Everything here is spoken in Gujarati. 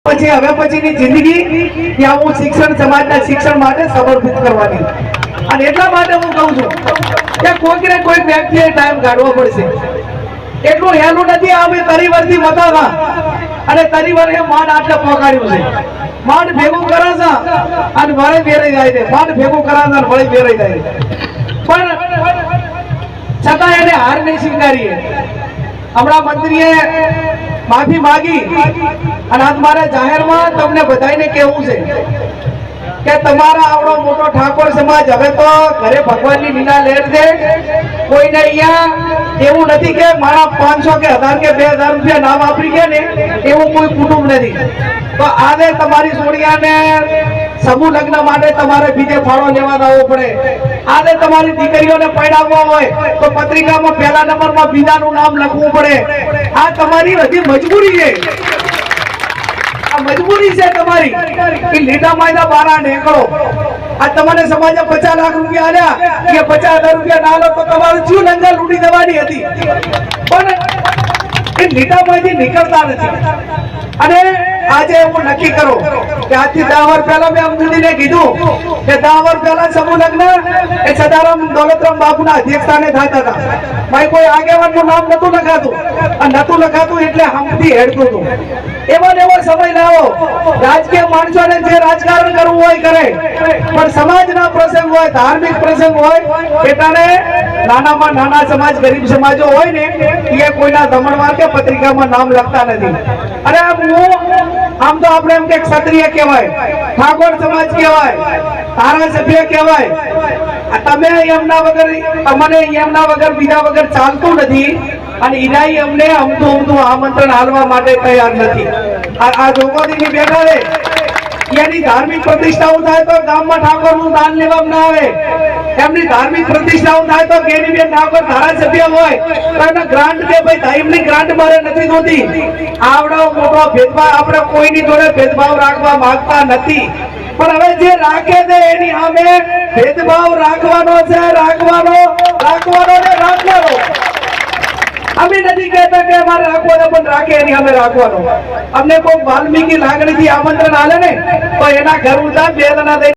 પછી હવે પછીની જિંદગી ત્યાં હું શિક્ષણ સમાજના શિક્ષણ માટે સમર્પિત કરવાની અને એટલા માટે હું કહું છું કે કોઈક ને કોઈક વ્યક્તિએ ટાઈમ કાઢવો પડશે. એટલું હેલું નથી. અમે તરીવરથી મતાવા અને તરીવર એ માંડ આટલે પહોંચાડ્યું છે. માંડ ભેગું કરે છે અને વળે બેરાઈ જાય છે. માંડ ભેગું કરે છે અને વળે બેરાઈ જાય છે. પણ છતાં એને હાર નહીં સ્વીકારીએ. હમણાં મંત્રીએ માફી માંગી અને આજ મારે જાહેરમાં તમને બધાને કહેવું છે કે તમારા આવડો મોટો ઠાકોર સમાજ હવે તો ઘરે ભગવાનની લીલા લહેર છે. કોઈને અહીંયા એવું નથી કે મારા 500 કે 1000 કે 2000 રૂપિયા ના વાપરી ગયા ને એવું કોઈ કુટુંબ નથી. તો આજે તમારી સોડિયાને સમૂહ લગ્ન માટે તમારે બીજે ફાળો લેવા આવવો પડે. આજે તમારી દીકરીઓને પરણાવવા હોય તો પત્રિકામાં પહેલા નંબરમાં બીજાનું નામ લખવું પડે. આ તમારી હજી મજબૂરી છે. આ મજબૂરી છે તમારી કે લીટા માયના બારા નીકળો. આ તમારે સમાજે 50 લાખ રૂપિયા આલ્યા કે 50,000 રૂપિયા ના લો તો તમારું જીવ લંગર લૂંટી દેવાની હતી. પણ એ લીટા માંથી નીકળતા નથી. અને આજે એવું નક્કી કરો કે આજથી 10 વર્ષ પહેલા મેં અમદુદીને કીધું કે 10 વર્ષ પહેલા સમૂહ લગ્ન એ સદારામ દોલતરામ બાપુના અધ્યક્ષસ્થાને થતા હતા. ભાઈ કોઈ આગેવાનનું નામ નતું લખાતું અને નતું લખાતું એટલે હમથી હેડતું હતું. એવો ને એવો સમય લાવો. રાજકીય માણસોને જે રાજકારણ કરવું હોય કરે, પણ સમાજના પ્રસંગ હોય, ધાર્મિક પ્રસંગ હોય, એટલાને નાનામાં નાના સમાજ, ગરીબ સમાજો હોય ને એ કોઈના ધમણવાર કે પત્રિકામાં નામ લખતા નથી. અરે આમ તો આપણે એમ કે ક્ષત્રિય કહેવાય, ઠાકોર સમાજ કહેવાય, ધારાસભ્ય કહેવાય. તમે એમના વગર, તમને એમના વગર બીજા વગર ચાલતું નથી. અને ઈરાઈ અમને અમતું આમંત્રણ હાલવા માટે તૈયાર નથી. આ જોગોદીની બેઠા છે એની ધાર્મિક પ્રતિષ્ઠાઓ થાય તો ગામમાં ઠાકોરનું દાન લેવામાં ના આવે. એમની ધાર્મિક પ્રતિષ્ઠાઓ થાય તો ગેનીબેન ઠાકોર ધારાસભ્ય હોય તો એને ગ્રાન્ટ કે ભાઈ ધાર્મિક ગ્રાન્ટ મારે નથી જોતી. આવડો મોટો ભેદભાવ આપણે કોઈની જોડે ભેદભાવ રાખવા માંગતા નથી. પણ હવે જે રાખે છે એની સામે ભેદભાવ રાખવાનો છે. રાખવાનો ને રાખવાનો. અમે નથી કહેતા કે અમારે રાખવાનો, પણ રાખે એની અમે રાખવાનો. અમને કોઈ વાલ્મીકી લાગણીથી આમંત્રણ આલે ને તો એના ઘર ઉતા 2 જણા